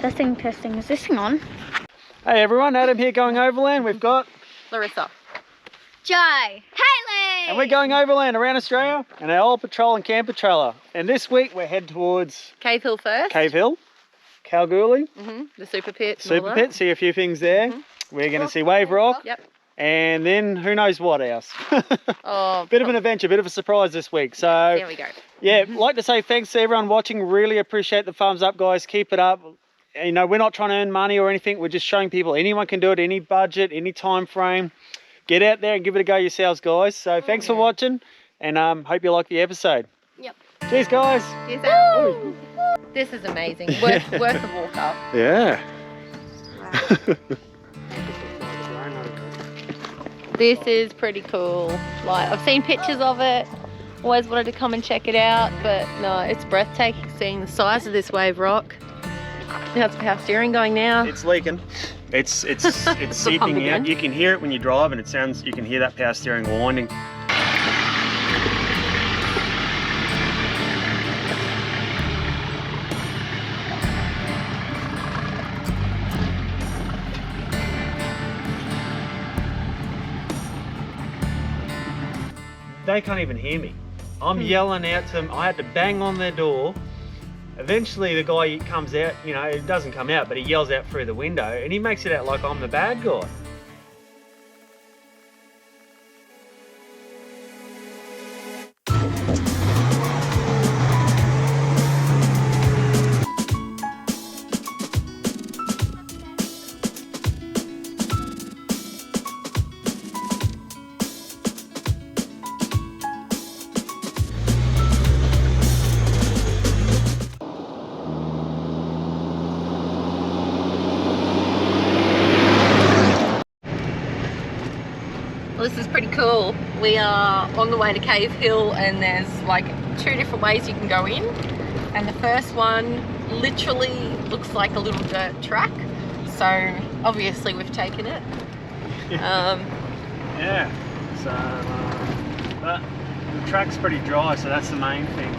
Testing, testing. Is this thing on? Hey everyone, Adam here going overland. We've got Larissa. Joe. Haley! and we're going overland around Australia in our old patrol and camper trailer. And this week we're heading towards Cave Hill first. Cave Hill, Kalgoorlie, The super pit. super pit. See a few things there. We're going to see Wave Rock. Yep. And then who knows what else. Oh, bit of an adventure, bit of a surprise this week. So there we go. yeah, like to say thanks to everyone watching. Really appreciate the thumbs up, guys. Keep it up. You know, we're not trying to earn money or anything. We're just showing people anyone can do it, any budget, any time frame. Get out there and give it a go yourselves, guys. So thanks for watching, and hope you like the episode. Yep. Cheers, guys. Cheers out. This is amazing. Worth the walk up. Yeah. This is pretty cool. Like, I've seen pictures of it. Always wanted to come and check it out, but no, it's breathtaking seeing the size of this wave rock. How's power steering going now? It's leaking. It's seeping out. You can hear it when you drive, and it sounds. You can hear that power steering winding. They can't even hear me. I'm yelling out to them. I had to bang on their door. Eventually the guy comes out, you know, it doesn't come out, but he yells out through the window and he makes it out like I'm the bad guy. Well, this is pretty cool. We are on the way to Cave Hill, and there's like 2 different ways you can go in. And the first one literally looks like a little dirt track. So obviously we've taken it. Yeah, so but the track's pretty dry, so that's the main thing.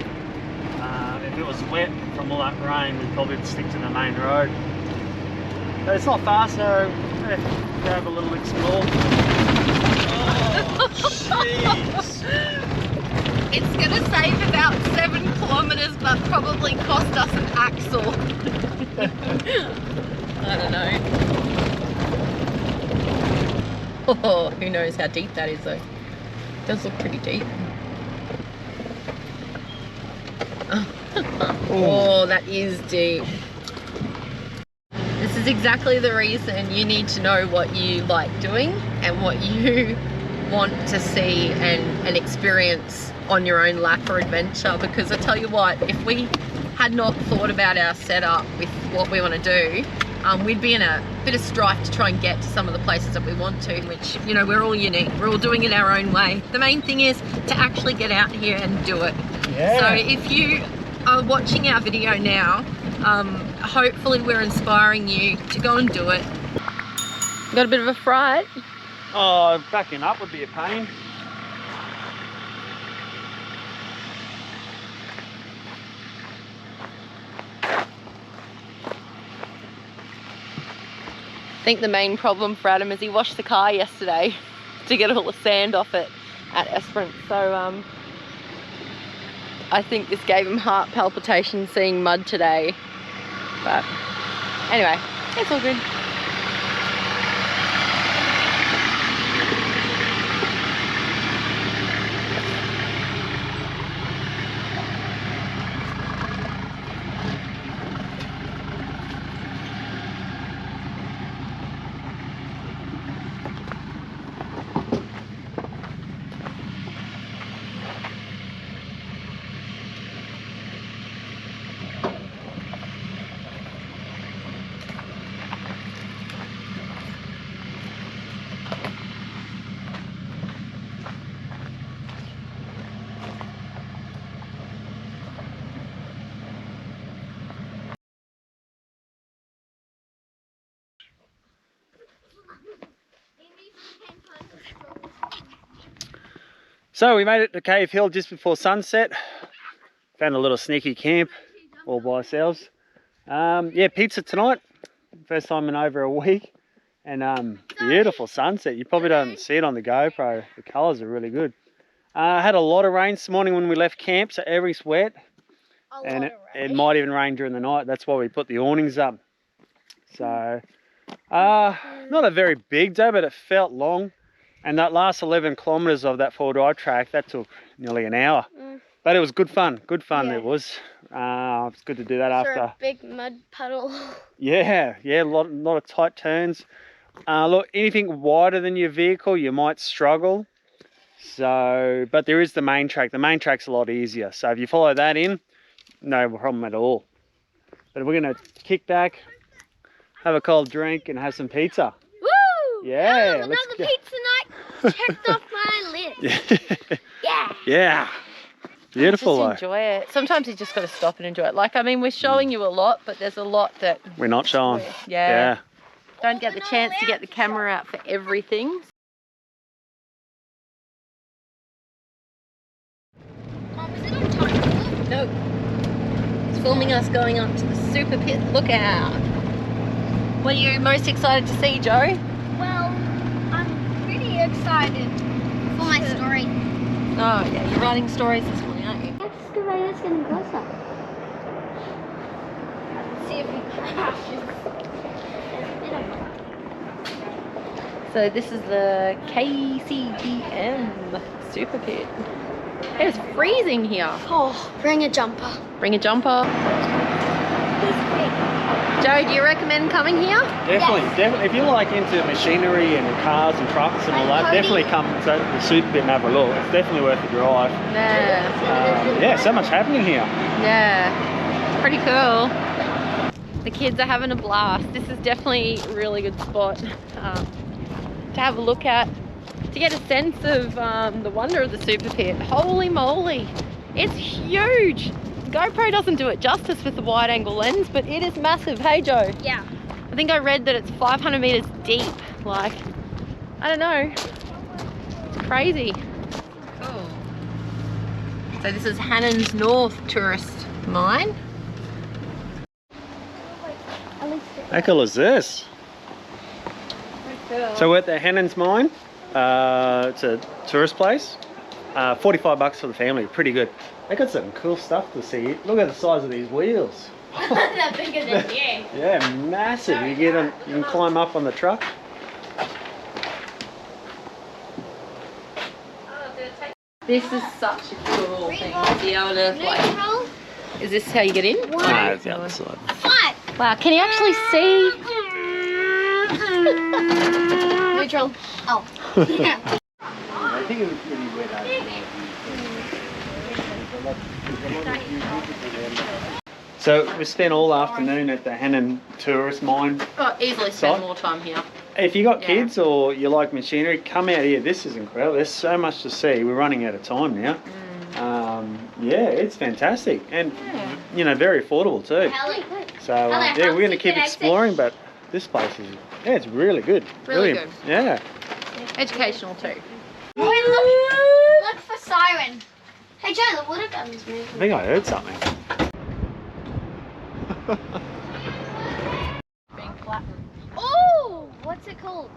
If it was wet from all that rain, we'd probably stick to the main road. But it's not far, so yeah, have a little explore. Oh, jeez. It's gonna save about 7 kilometers, but probably cost us an axle. I don't know. Oh, who knows how deep that is though. It does look pretty deep. Oh, that is deep. This is exactly the reason you need to know what you like doing and what you want to see and experience on your own lap or adventure, because I tell you what, if we had not thought about our setup with what we want to do, we'd be in a bit of strife to try and get to some of the places that we want to, which, you know, we're all unique, we're all doing it our own way. The main thing is to actually get out here and do it. Yeah. So if you are watching our video now, hopefully we're inspiring you to go and do it. Got a bit of a fright? Oh, backing up would be a pain. I think the main problem for Adam is he washed the car yesterday to get all the sand off it at Esperance. So I think this gave him heart palpitations seeing mud today. But anyway, it's all good. So we made it to Cave Hill just before sunset. Found a little sneaky camp all by ourselves. Yeah, pizza tonight. First time in over a week. And beautiful sunset. You probably don't see it on the GoPro. The colours are really good. Had a lot of rain this morning when we left camp, so everything's wet. And it might even rain during the night. That's why we put the awnings up. So, not a very big day, but it felt long. And that last 11 kilometres of that 4-drive track, that took nearly an hour. But it was good fun. Good fun it was. It's good to do that after. A big mud puddle. Yeah, a lot of tight turns. Look, anything wider than your vehicle, you might struggle. So, but there is the main track. The main track's a lot easier. So if you follow that in, no problem at all. But we're going to kick back, have a cold drink, and have some pizza. Woo! Yeah. Another pizza night checked off my list. Yeah. Beautiful Just enjoy it. Sometimes you just got to stop and enjoy it. Like, I mean, we're showing you a lot, but there's a lot that we're not showing. Yeah. Don't get the chance to get the camera out for everything. No. It's filming us going up to the super pit lookout. What are you most excited to see, Joe? Well, I'm pretty excited for my story. Oh yeah, you're writing stories this morning, aren't you? Excavator's getting closer. Let's see if he crashes. So this is the KCDM super pit. It's freezing here. Oh, bring a jumper. Bring a jumper. Joe, do you recommend coming here? Definitely. If you're like into machinery and cars and trucks and all that, definitely come to the super pit and have a look. It's definitely worth the drive. Yeah. So much happening here. Yeah. Pretty cool. The kids are having a blast. This is definitely a really good spot to have a look at, to get a sense of the wonder of the super pit. Holy moly, it's huge. GoPro doesn't do it justice with the wide angle lens, but it is massive. Hey Joe? Yeah. I think I read that it's 500 meters deep. Like, I don't know. It's crazy. Cool. So this is Hannon's North tourist mine. How cool is this? Cool. So we're at the Hannon's Mine. It's a tourist place. $45 for the family. Pretty good. They got some cool stuff to see. Look at the size of these wheels. They're bigger than you. Yeah, massive. You get them. You can climb up on the truck. This is such a cool thing to be able to, like, is this how you get in? No, it's the other side. What? Wow, can you actually see? Neutral. Oh. Yeah. I think it was pretty wet over there. So we spent all afternoon at the Hannon tourist mine. Oh, easily spend more time here. If you got kids or you like machinery, come out here. This is incredible. There's so much to see. We're running out of time now. Yeah, it's fantastic and you know, very affordable too. So yeah, we're going to keep exploring, but this place is it's really good. Really good. Yeah. Educational too. Wait, look for siren. Hey Joe, the water gun's moving. I think I heard something. Being flattened. Oh, what's it called?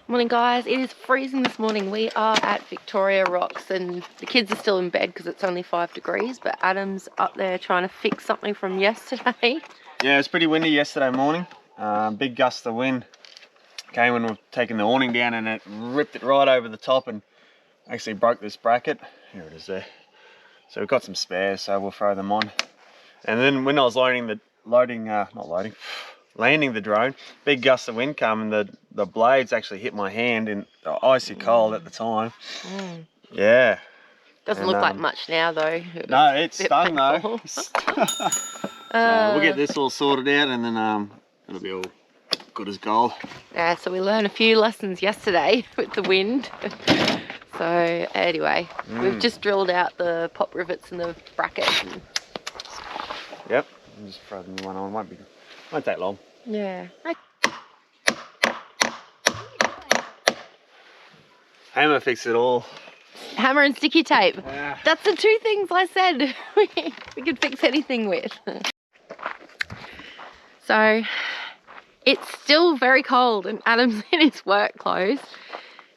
Morning guys, it is freezing this morning. We are at Victoria Rocks and the kids are still in bed because it's only 5 degrees, but Adam's up there trying to fix something from yesterday. Yeah, it was pretty windy yesterday morning. Big gust of wind came when we were taking the awning down and it ripped it right over the top and actually broke this bracket. Here it is there. So we've got some spares, so we'll throw them on. And then when I was landing the drone, big gust of wind come and the blades actually hit my hand and icy cold at the time. Yeah. Doesn't look like much now though. No, it's stung painful. though. So we'll get this all sorted out and then it'll be all good as gold. Yeah, so we learned a few lessons yesterday with the wind. So anyway, we've just drilled out the pop rivets and the bracket. Yep, I'll just throw the new one on. Won't take long. Yeah. Hammer fixed it all. Hammer and sticky tape. Yeah. That's the two things I said we could fix anything with. So it's still very cold and Adam's in his work clothes.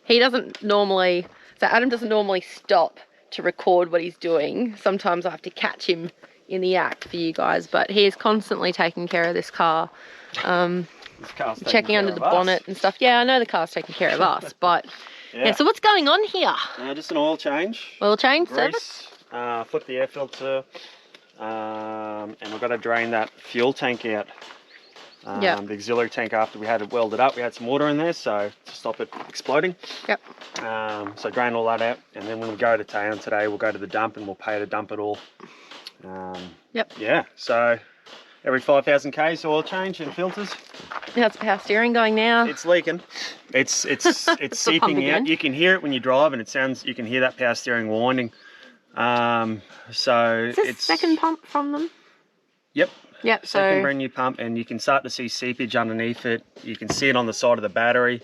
Adam doesn't normally stop to record what he's doing. Sometimes I have to catch him in the act for you guys, but he is constantly taking care of this car. Checking under the bonnet and stuff. Yeah, I know the car's taking care of us, but yeah, so what's going on here? Just an oil change. Oil change Grease, service? flip the air filter, and we've got to drain that fuel tank out. The auxiliary tank, after we had it welded up, we had some water in there, so to stop it exploding. Yep. So drain all that out, and then when we go to town today, we'll go to the dump and we'll pay to dump it all. Yep. Yeah, so every 5,000 k's oil change and filters. How's the power steering going now? It's leaking. It's seeping out. You can hear it when you drive, and it sounds. You can hear that power steering winding. So is this second pump from them? Yep. Yep. Second brand new pump, and you can start to see seepage underneath it. You can see it on the side of the battery.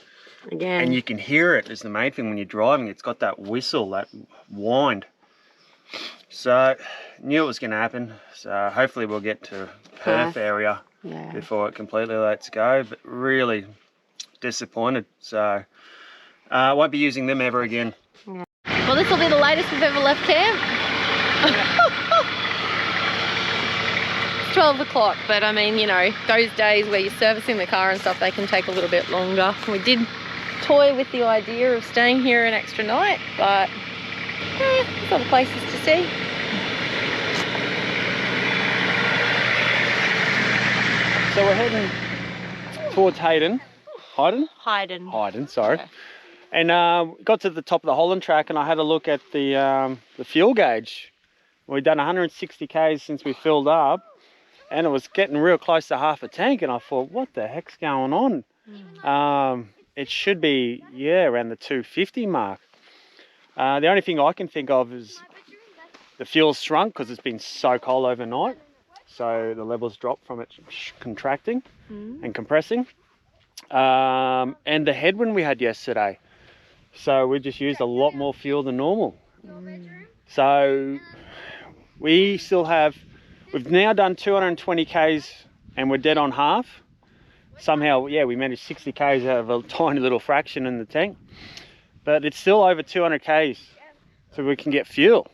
Again. And you can hear it is the main thing when you're driving. It's got that whistle, that wind. So knew it was going to happen. So hopefully we'll get to Perth area before it completely lets go. But really disappointed. So won't be using them ever again. Yeah. Well, this will be the latest we've ever left camp. It's 12 o'clock, but I mean, you know, those days where you're servicing the car and stuff, they can take a little bit longer. We did toy with the idea of staying here an extra night, but there's other places to see. So we're heading towards Hayden, sorry. Okay. And got to the top of the Holland track, and I had a look at the fuel gauge. We'd done 160 k's since we filled up, and it was getting real close to half a tank, and I thought, what the heck's going on? It should be, around the 250 mark. The only thing I can think of is the fuel's shrunk because it's been so cold overnight. So the levels dropped from it contracting and compressing. And the headwind we had yesterday. So we just used a lot more fuel than normal. So we still have, we've now done 220 k's and we're dead on half. Somehow, we managed 60 k's out of a tiny little fraction in the tank. But it's still over 200 k's, so we can get fuel.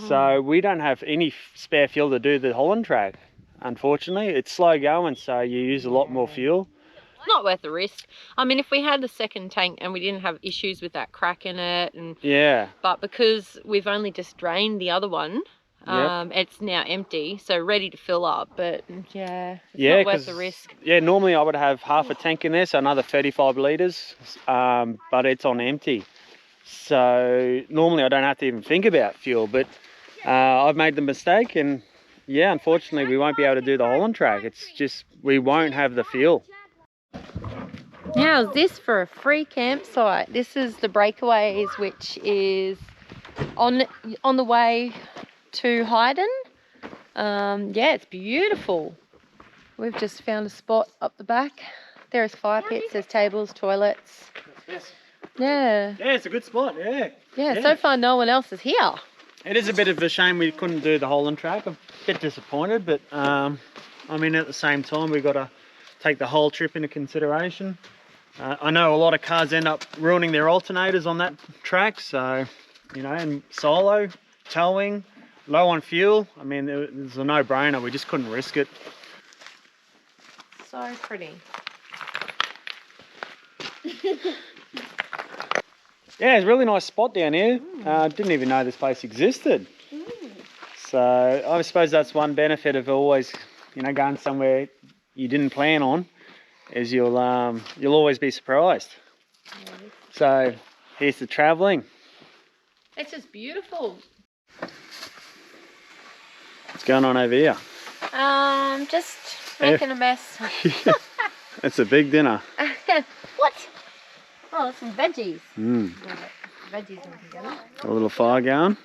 So we don't have any spare fuel to do the Holland track, unfortunately. It's slow going, so you use a lot more fuel. Not worth the risk. I mean, if we had the second tank and we didn't have issues with that crack in it, and but because we've only just drained the other one, it's now empty, so ready to fill up. But it's not worth the risk. Normally I would have half a tank in there, so another 35 litres, but it's on empty. So normally I don't have to even think about fuel, but I've made the mistake, and unfortunately we won't be able to do the Holland track. It's just we won't have the fuel. Now, is this for a free campsite? This is the Breakaways, which is on the way to Hayden. It's beautiful. We've just found a spot up the back. There's fire pits, there's tables, toilets. Yeah, it's a good spot. So far no one else is here. It is a bit of a shame we couldn't do the Holland track. I'm a bit disappointed, but I mean, at the same time we've got to take the whole trip into consideration. I know a lot of cars end up ruining their alternators on that track, so, you know, and solo, towing, low on fuel, I mean, it's a no-brainer. We just couldn't risk it. So pretty. Yeah, it's a really nice spot down here. Didn't even know this place existed. So I suppose that's one benefit of always, you know, going somewhere you didn't plan on, is you'll always be surprised. So here's the travelling. It's just beautiful. What's going on over here? Just making a mess. It's a big dinner. What? Oh, there's some veggies. Veggies together. A little fire going.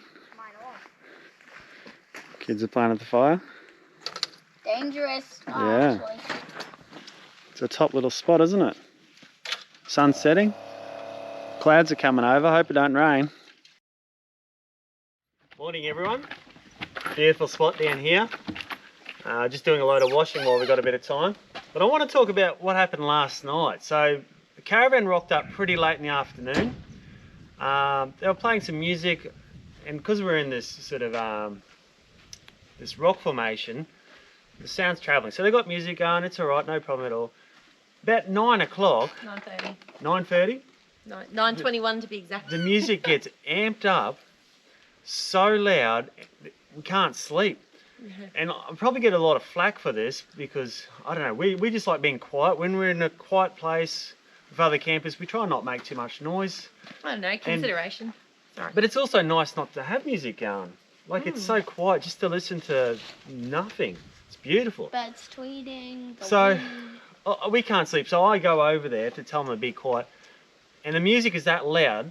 Kids are playing at the fire. Dangerous. It's a top little spot, isn't it? Sun setting. Clouds are coming over. Hope it don't rain. Morning everyone. Beautiful spot down here. Just doing a load of washing while we've got a bit of time. But I want to talk about what happened last night. So the caravan rocked up pretty late in the afternoon. They were playing some music, and because we're in this sort of this rock formation, the sound's travelling. So they got music going, it's all right, no problem at all. About 9 o'clock. 9:30. 9:30? 9:21 to be exact. The music gets amped up so loud, we can't sleep. And I'll probably get a lot of flack for this because, I don't know, we just like being quiet. When we're in a quiet place with other campers, we try and not make too much noise. I don't know, consideration. Sorry. But it's also nice not to have music going. Like it's so quiet just to listen to nothing. It's beautiful. Birds tweeting. So we can't sleep. So I go over there to tell them to be quiet. And the music is that loud,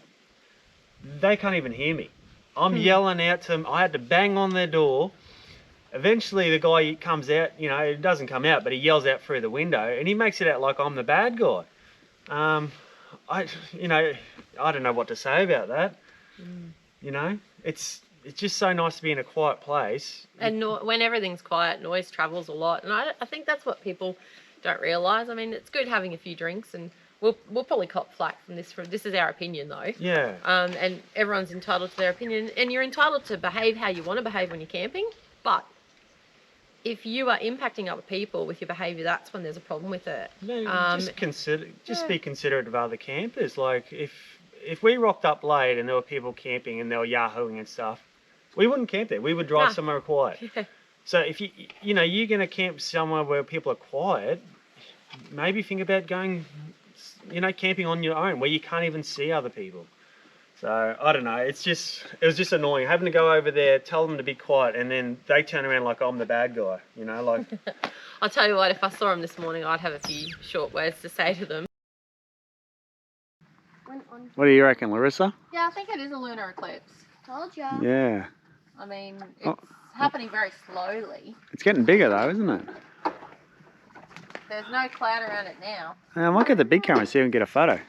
they can't even hear me. I'm yelling out to them. I had to bang on their door. Eventually the guy comes out, you know, it doesn't come out, but he yells out through the window and he makes it out like I'm the bad guy. I don't know what to say about that. You know, it's just so nice to be in a quiet place. And when everything's quiet, noise travels a lot. And I think that's what people don't realise. I mean, it's good having a few drinks, and we'll probably cop flack from this. This is our opinion, though. Yeah. And everyone's entitled to their opinion, and you're entitled to behave how you want to behave when you're camping. But if you are impacting other people with your behaviour, that's when there's a problem with it. No, just be considerate of other campers. Like if we rocked up late and there were people camping and they were yahooing and stuff, we wouldn't camp there. We would drive somewhere quiet. Yeah. So if you're going to camp somewhere where people are quiet, maybe think about going, camping on your own where you can't even see other people. So I don't know. It was just annoying having to go over there, tell them to be quiet, and then they turn around like I'm the bad guy. Like. I'll tell you what. If I saw them this morning, I'd have a few short words to say to them. What do you reckon, Larissa? Yeah, I think it is a lunar eclipse. Told ya. Yeah. I mean, it's happening very slowly. It's getting bigger though, isn't it? There's no cloud around it now. I might get the big camera so you can get a photo.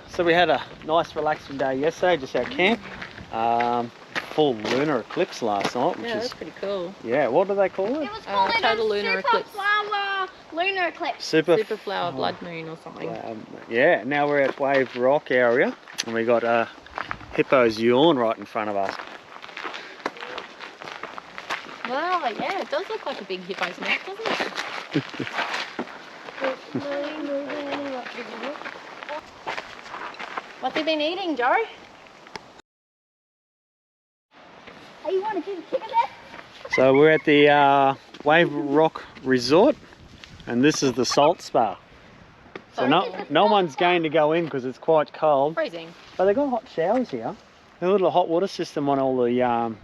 So we had a nice relaxing day yesterday, just at camp. Full lunar eclipse last night, which that's pretty cool. Yeah, what do they call it? It was called total lunar eclipse. Flower lunar eclipse. Super flower blood moon or something. Yeah, now we're at Wave Rock area, and we got a hippo's yawn right in front of us. Wow, yeah, it does look like a big hippo's mouth, doesn't it? What's he been eating, Joe? Hey, you want to do the chicken there? So we're at the Wave Rock Resort, and this is the salt spa. So no one's going to go in because it's quite cold. Freezing. But they've got hot showers here. A little hot water system on all the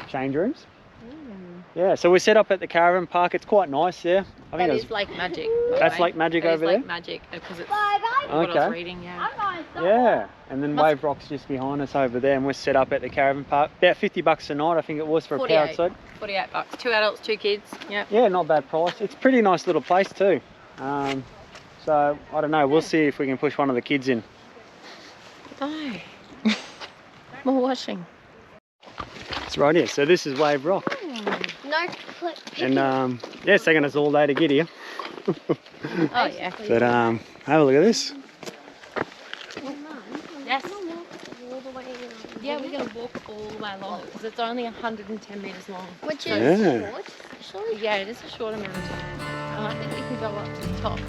change rooms. Yeah, so we're set up at the caravan park. It's quite nice there. I think that is Lake Magic. That's Lake Magic over there? Lake Magic, because it's Bye-bye. what I was reading, yeah. Yeah, and then Wave Rock's just behind us over there, and we're set up at the caravan park. About $50 a night, I think it was, for a power outside. $48. 2 adults, 2 kids. Yep. Yeah, not bad price. It's a pretty nice little place too. So I don't know. We'll see if we can push one of the kids in. No. More washing. It's right here. So this is Wave Rock. No clip. And yeah, it's taken us all day to get here. Oh yeah. But have a look at this. Yes. Yeah, we're going to walk all the way along because it's only 110 metres long. Which is short. Yeah, it is a short amount of time. And I think we can go up to the top.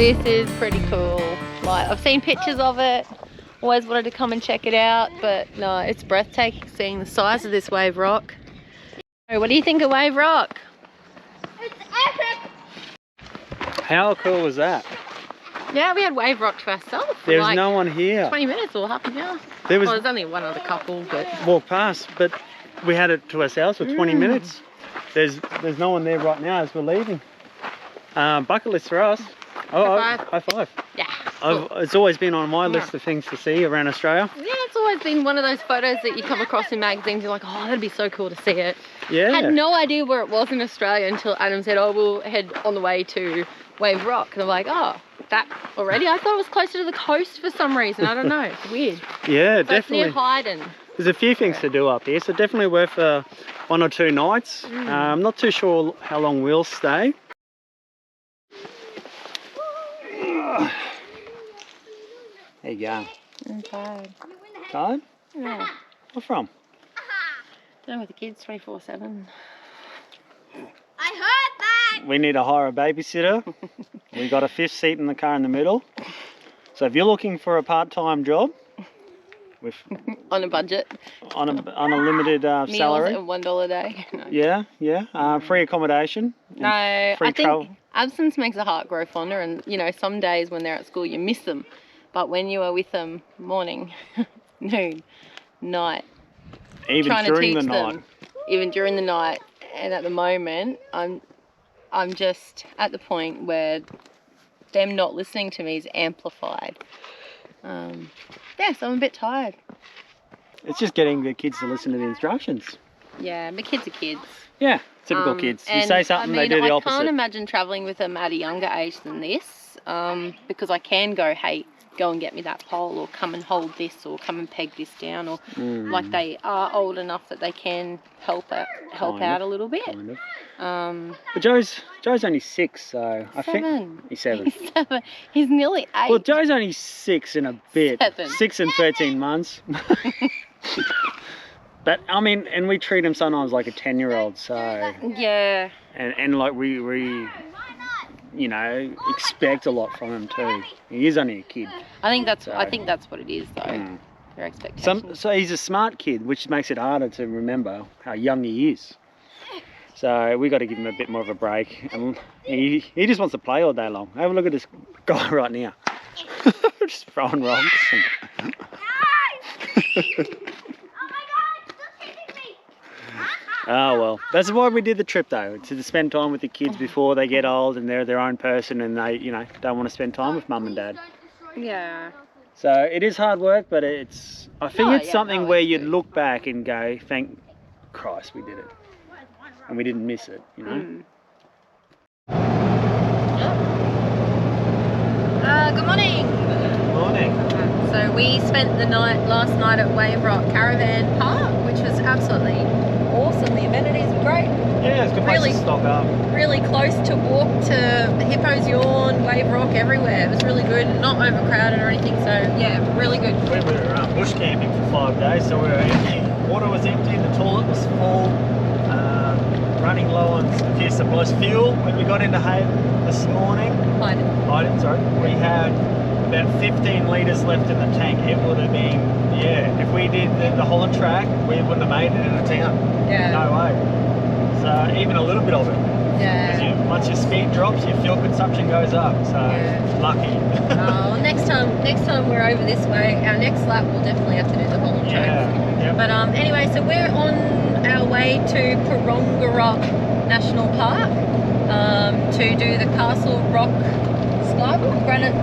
This is pretty cool. Like, I've seen pictures of it. Always wanted to come and check it out, but no, it's breathtaking seeing the size of this wave rock. What do you think of Wave Rock? It's epic. How cool was that? Yeah, we had Wave Rock to ourselves. For There's like no one here. 20 minutes or half an hour. There was Well, there's only one other couple, but walk past, but we had it to ourselves for 20 minutes. There's no one there right now as we're leaving. Bucket list for us. Oh, High five. high five. yeah. It's always been on my list of things to see around Australia. Yeah, it's always been one of those photos that you come across in magazines. You're like, oh, that'd be so cool to see it. Yeah. Had no idea where it was in Australia until Adam said, oh, we'll head on the way to Wave Rock. And I'm like, oh, that already? I thought it was closer to the coast for some reason. I don't know. It's weird. Yeah, So it's definitely. near Hyden. There's a few things to do up here, so definitely worth 1 or 2 nights. I'm not too sure how long we'll stay. There you go. I'm tired. Tired? Yeah. Where from? Done with the kids 24/7. I heard that. We need to hire a babysitter. We got a 5th seat in the car in the middle. So if you're looking for a part-time job with On a budget. on a limited Meals salary, at $1 a day. No. yeah, free accommodation. No, I free think travel. absence makes the heart grow fonder, and you know, some days when they're at school you miss them, but when you are with them morning, noon, night, Even trying to during teach the night. them, even during the night, and at the moment I'm just at the point where them not listening to me is amplified. Yeah, so I'm a bit tired. It's just getting the kids to listen to the instructions. Yeah, but kids are kids. Yeah, typical kids. You And, say something, they do the I opposite. can't imagine travelling with them at a younger age than this, because I can go, hey, go and get me that pole, or come and hold this, or come and peg this down, or like they are old enough that they can help out a little bit. Kind of. Um, But Joe's only 6, so I think 7. he's 7. He's 7. He's nearly 8. Well, Joe's only 6 and a bit. 7. 6 and 13 months. But I mean, and we treat him sometimes like a 10-year-old. So Yeah. and like we you know, expect a lot from him too. He is only a kid. I think that's So- what it is though. Mm. Their expectations. So he's a smart kid, which makes it harder to remember how young he is. So we got to give him a bit more of a break, and he just wants to play all day long. Have a look at this guy right now, just throwing rocks. And oh well, that's why we did the trip though, to spend time with the kids before they get old and they're their own person and they, you know, don't want to spend time with mum and dad. Yeah. So it is hard work, but I think it's something where it's you'd good. look back and go, thank Christ we did it. And we didn't miss it, you know? Good morning. Good morning. So we spent the last night at Wave Rock Caravan Park, which was absolutely awesome. The amenities were great. Yeah, it's a good place Really- to stock up. Really close to walk to the Hippo's Yawn, Wave Rock, everywhere. It was really good, not overcrowded or anything. So yeah, really good. We were bush camping for 5 days, so we were empty. Water was empty, the toilet was full, running low on scarce supplies. Fuel, when we got into Hayden this morning, we had about 15 litres left in the tank. It would have been, if we did the Holland track, we wouldn't have made it into town. Yeah. No way. So even a little bit of it. Yeah. Because once your speed drops, your fuel consumption goes up. So lucky. Well, next time we're over this way, our next lap we'll definitely have to do the Holland track. Yeah. But anyway, so we're on our way to Porongurup National Park to do the Castle Rock Skywalk, granite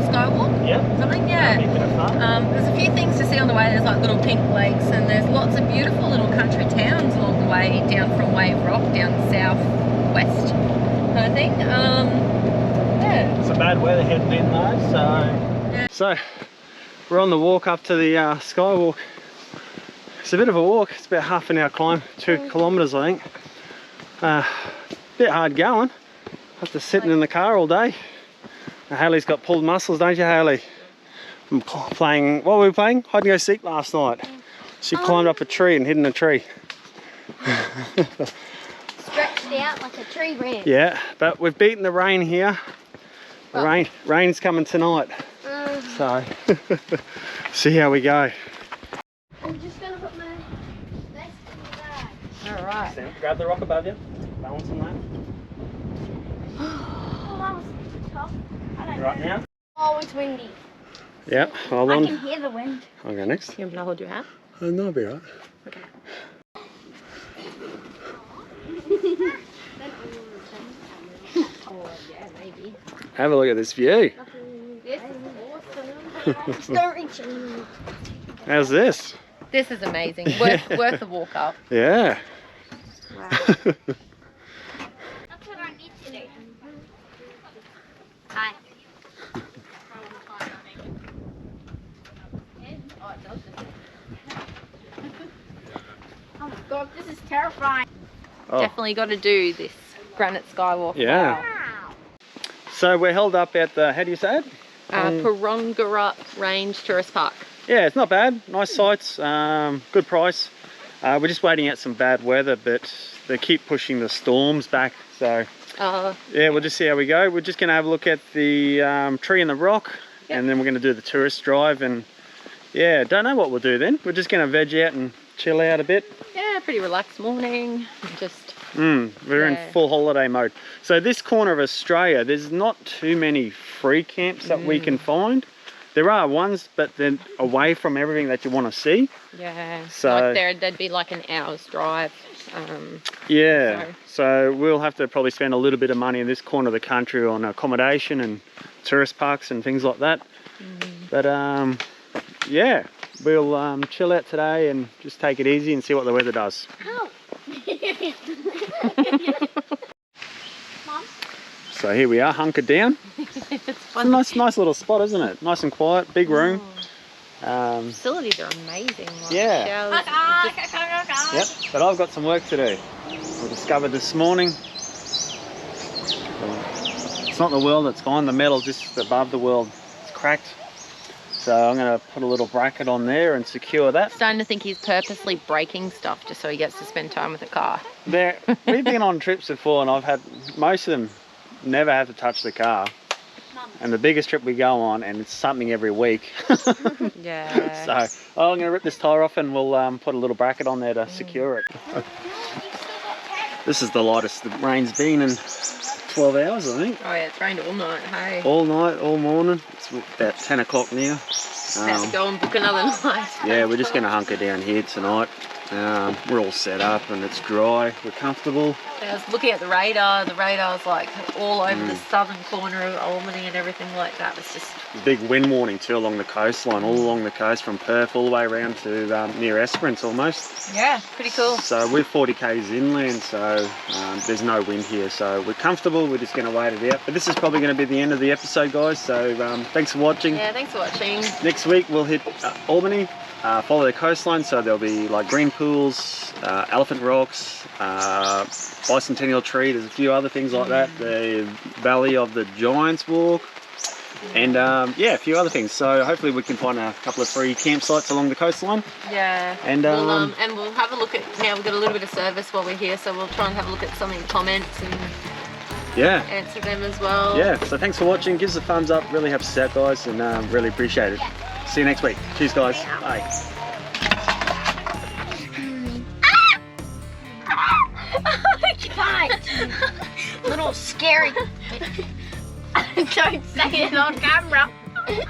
skywalk. Yep. Something, That'll be yeah. a bit of fun. There's a few things to see on the way. There's like little pink lakes, and there's lots of beautiful little country towns along the way down from Wave Rock, down southwest kind of thing. Yeah. Some bad weather heading in though, so. So we're on the walk up to the skywalk. It's a bit of a walk. It's about half an hour climb, 2 kilometres I think. Bit hard going. After sitting in the car all day. Now, Haley's got pulled muscles, don't you, Haley? I'm playing, what were we playing? Hide and go seek last night. She climbed up a tree and hid in a tree. Stretched out like a tree branch. Yeah, but we've beaten the rain here. The rain's coming tonight. So, see how we go. I'm just gonna put my vest in the bag. Alright. Sam, grab the rock above you. Balance on that. Oh, that was tough. I don't Right know. now. Oh, it's windy. Yep, hold I on. can hear the wind. I'll go next. You want me to hold your hand? Oh, no, I'll be right. Okay. Oh, yeah, maybe. Have a look at this view. This is awesome. Don't reach in. How's this? This is amazing. Worth the walk up. Yeah. Wow. That's what I need to do. Hi. Oh my god, this is terrifying. Oh. Definitely got to do this granite skywalk. Yeah. Wow. So we're held up at the, how do you say it? Porongurup Range Tourist Park. Yeah, it's not bad. Nice sights, good price. We're just waiting out some bad weather, but they keep pushing the storms back. So yeah, we'll just see how we go. We're just going to have a look at the tree and the rock, and then we're going to do the tourist drive. And yeah, don't know what we'll do then. We're just going to veg out and chill out a bit. Yeah, pretty relaxed morning. Just we're in full holiday mode. So this corner of Australia, there's not too many free camps that we can find. There are ones, but they're away from everything that you want to see. yeah. So like there'd be like an hour's drive. yeah. So we'll have to probably spend a little bit of money in this corner of the country on accommodation and tourist parks and things like that. But yeah, we'll chill out today and just take it easy and see what the weather does. Ow. Mom? So here we are, hunkered down. It's a nice little spot, isn't it? Nice and quiet, big room. Facilities are amazing. Like Yeah. showers, Yep, but I've got some work to do. We discovered this morning, it's not the weld that's gone, the metal just above the weld, it's cracked. So I'm going to put a little bracket on there and secure that. Starting to think he's purposely breaking stuff just so he gets to spend time with the car. We've been on trips before and I've had, most of them never have to touch the car. And the biggest trip we go on, and it's something every week. Yeah. So I'm going to rip this tyre off and we'll put a little bracket on there to secure it. This is the lightest the rain's been in 12 hours, I think. Oh yeah, it's rained all night, hey. All night, all morning. It's about 10 o'clock now. About to go and book another night. Yeah, we're just going to hunker down here tonight. We're all set up and it's dry, we're comfortable. I was looking at the radar's like all over the southern corner of Albany and everything like that. It's just Big wind warning too along the coastline, all along the coast from Perth all the way around to near Esperance almost. yeah, pretty cool. So we're 40 k's inland, so there's no wind here, so we're comfortable. We're just going to wait it out. But this is probably going to be the end of the episode, guys. So thanks for watching. Yeah, thanks for watching. Next week we'll hit Albany, follow the coastline. So there'll be like green pools, elephant rocks, bicentennial tree. There's a few other things like that. The Valley of the Giants walk. And yeah, a few other things. So hopefully we can find a couple of free campsites along the coastline. Yeah. And we'll have a look at, now we've got a little bit of service while we're here, so we'll try and have a look at some of the comments and yeah, answer them as well. yeah. So thanks for watching. Give us a thumbs up. Really helps us out, guys, and really appreciate it. See you next week. Cheers, guys. Bye. Little scary. Don't say it on camera. You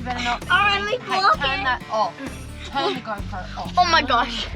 better not. Alright, let me block it. Turn that off. Turn the GoPro off. Oh my gosh.